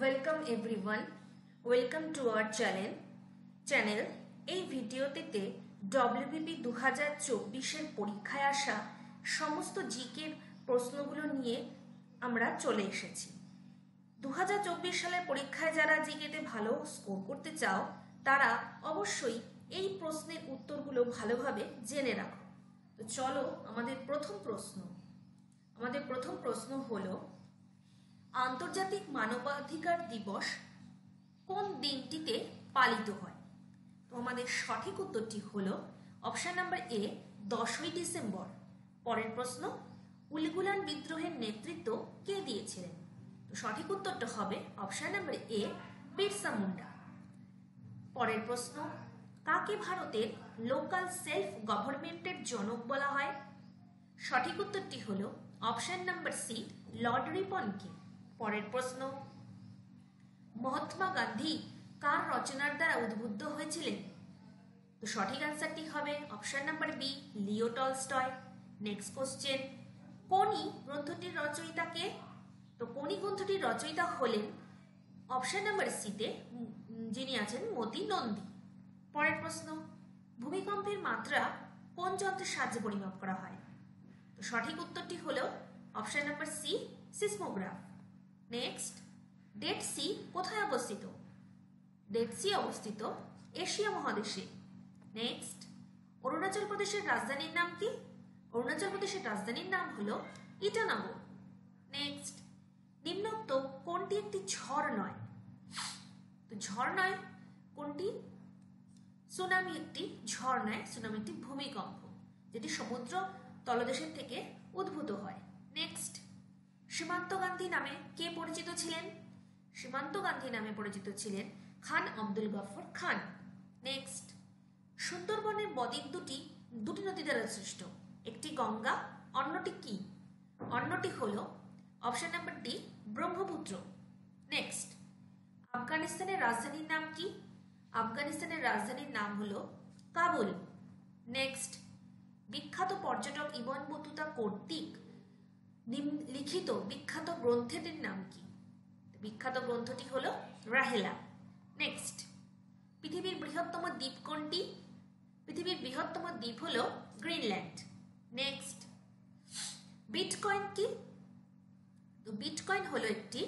Welcome everyone, welcome to our channel. এই ভিডিওতে WBP 2024-এর পরীক্ষায় আসা সমস্ত জিকের প্রশ্নগুলো নিয়ে আমরা চলে এসেছি। 2024 সালের পরীক্ষায় যারা জিকেতে ভালো স্কোর করতে চাও তারা অবশ্যই এই প্রশ্নের উত্তরগুলো ভালোভাবে জেনে রাখো। তো চলো আমাদের প্রথম প্রশ্ন হলো, আন্তর্জাতিক মানবাধিকার দিবস কোন দিনটিতে পালিত হয়? তো আমাদের সঠিক উত্তরটি হলো অপশন নাম্বার এ, 10ই ডিসেম্বর। পরের প্রশ্ন, উলগুলান বিদ্রোহের নেতৃত্ব কে দিয়েছিলেন? তো সঠিক উত্তরটা হবে option number A, Birsa Munda. পরের প্রশ্ন, কাকে ভারতের লোকাল সেলফ গভর্নমেন্টের জনক বলা হয়? সঠিক উত্তরটি হলো অপশন নাম্বার সি, লর্ড রিপনকে। পরের প্রশ্ন, মহাত্মা গান্ধী কার রচনার দ্বারা উদ্বুদ্ধ হয়েছিলেন? তো সঠিক আনসারটি হবে option number B, Leo Tolstoy. Next question, কোনি গ্রন্থটির রচয়িতা কে? তো কোনি গ্রন্থটির রচয়িতা হলেন অপশন নাম্বার সিতে যিনি আছেন মতি নন্দী। পরের প্রশ্ন, ভূমিকম্পের মাত্রা কোন যন্ত্রের সাহায্যে পরিমাপ করা হয়? তো সঠিক উত্তরটি হলো option number C, seismograph. Next, Dead Sea কোথায় অবস্থিত? ডেড সি অবস্থিত এশিয়া মহাদেশে। নেক্সট, অরুণাচল প্রদেশের রাজধানীর নাম কি? অরুণাচল প্রদেশের রাজধানীর নাম হলো ইটানগর। নেক্সট, নিম্নোক্ত কোনটি একটি ঝড় নয়? তো ঝড় নয় কোনটি? সুনামি একটি ঝড় নয়, সুনামি একটি ভূমিকম্প যেটি সমুদ্র তলদেশের থেকে উদ্ভূত হয়। নেক্সট, সীমান্ত গান্ধী নামে কে পরিচিত ছিলেন? সীমান্ত গান্ধী নামে পরিচিত ছিলেন খান আব্দুল গফর খান। নেক্সট, সুন্দরবনের বদ্বীপ দুটি নদী দ্বারা সৃষ্ট, একটি গঙ্গা, অন্যটি কি? অন্যটি হলো option number D, Brahmaputra. Next, আফগানিস্তানের রাজধানীর নাম কি? আফগানিস্তানের রাজধানীর নাম হলো কাবুল। নেক্সট, বিখ্যাত পর্যটক ইবন বতুতা কর্তৃক লিখিত বিখ্যাত গ্রন্থটির নাম কি? বিখ্যাত গ্রন্থটি হলো রাহেলা। নেক্সট, পৃথিবীর বৃহত্তম দ্বীপ কোনটি? পৃথিবীর বৃহত্তম দ্বীপ হলো গ্রিনল্যান্ড। নেক্সট, বিটকয়েন কি? তো বিটকয়েন হলো একটি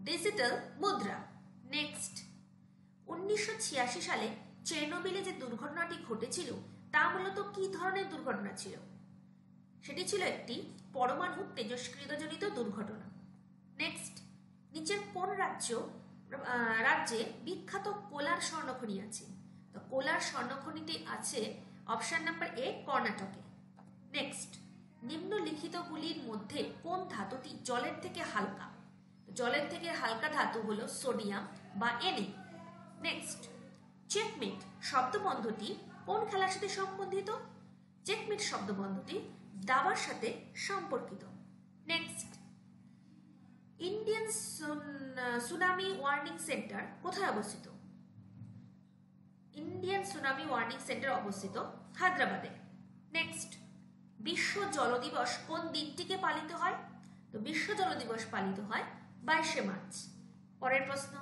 ডিজিটাল মুদ্রা। নেক্সট, 1986 সালে চেরনোবিলে যে দুর্ঘটনাটি ঘটেছিল তা মূলত কি ধরনের দুর্ঘটনা ছিল? সেটি ছিল একটি পরমাণু তেজস্ক্রিয়জনিত দুর্ঘটনা। নেক্সট, নিচের কোন রাজ্যে বিখ্যাত কোলার স্বর্ণখনি আছে? তো কোলার স্বর্ণখনিটি আছে অপশন নাম্বার এ, কর্ণাটকে। নেক্সট, নিম্নলিখিতগুলির মধ্যে কোন ধাতুটি জলের থেকে হালকা? জলের থেকে হালকা ধাতু হলো সোডিয়াম বা Na। নেক্সট, চেকমেট শব্দবন্ধটি কোন খেলার সাথে সম্বন্ধিত? চেকমেট শব্দবন্ধটি দাবার সাথে সম্পর্কিত। Next, Indian tsunami warning centre কোথায় অবস্থিত? ইন্ডিয়ান সুনামি ওয়ার্নিং সেন্টার অবস্থিত হায়দ্রাবাদে। নেক্সট, বিশ্ব জল দিবস কোন দিনটিকে পালিত হয়? তো বিশ্ব জল দিবস পালিত হয় 22শে মার্চ। পরের প্রশ্ন,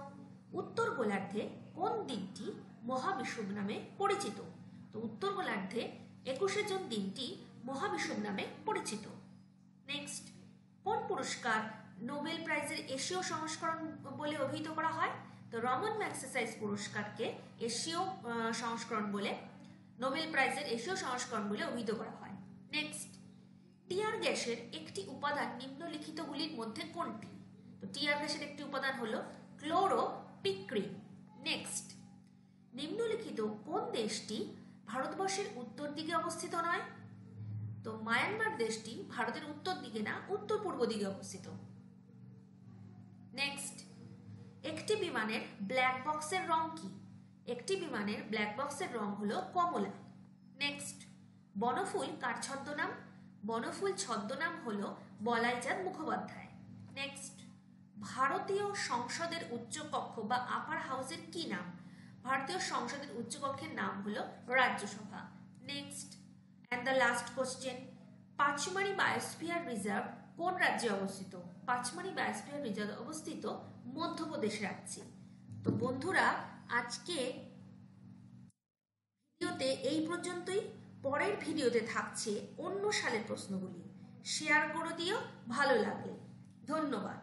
উত্তর গোলার্ধে কোন দিনটি মহাবিষুব নামে পরিচিত? তো উত্তর গোলার্ধে 21শে জুন দিনটি মহাবিষুব নামে পরিচিত। নেক্সট, কোন পুরস্কার নোবেল প্রাইজের এশীয় সংস্করণ বলে অভিহিত করা হয়? তো রমন ম্যাগসেসাইস পুরস্কারকে এশীয় সংস্করণ বলে, নোবেল প্রাইজের এশীয় সংস্করণ বলে অভিহিত করা হয়। নেক্সট, টিয়ার গ্যাসের একটি উপাদান নিম্নলিখিতগুলির মধ্যে কোনটি? তো টিয়ার গ্যাসের একটি উপাদান হলো ক্লোরোপিক্রিন। নেক্সট, নিম্নলিখিত কোন দেশটি ভারতবর্ষের উত্তর দিকে অবস্থিত নয়? তো মায়ানমার দেশটি ভারতের উত্তর দিকে না, উত্তর পূর্ব দিকে অবস্থিত। নেক্সট, একটি বিমানের ব্ল্যাক বক্সের রং কি? একটি বিমানের ব্ল্যাক বক্সের রং হলো কমলা। নেক্সট, বনফুল কার ছদ্মনাম? বনফুল ছদ্মনাম হলো বলাইচাঁদ মুখোপাধ্যায়। নেক্সট, ভারতীয় সংসদের উচ্চকক্ষ বা আপার হাউসের কি নাম? ভারতীয় সংসদের উচ্চকক্ষের নাম হলো Rajya Sabha. Next, and the last question, Pachmarhi biosphere reserve কোন রাজ্যে অবস্থিত? পাঁচমারি বায়োস্ফিয়ার রিজার্ভ অবস্থিত মধ্যপ্রদেশ রাজ্যে। তো বন্ধুরা, আজকে ভিডিওতে এই পর্যন্তই। পরের ভিডিওতে থাকছে অন্য সালের প্রশ্নগুলি। শেয়ার করে দিও ভালো লাগলে। ধন্যবাদ।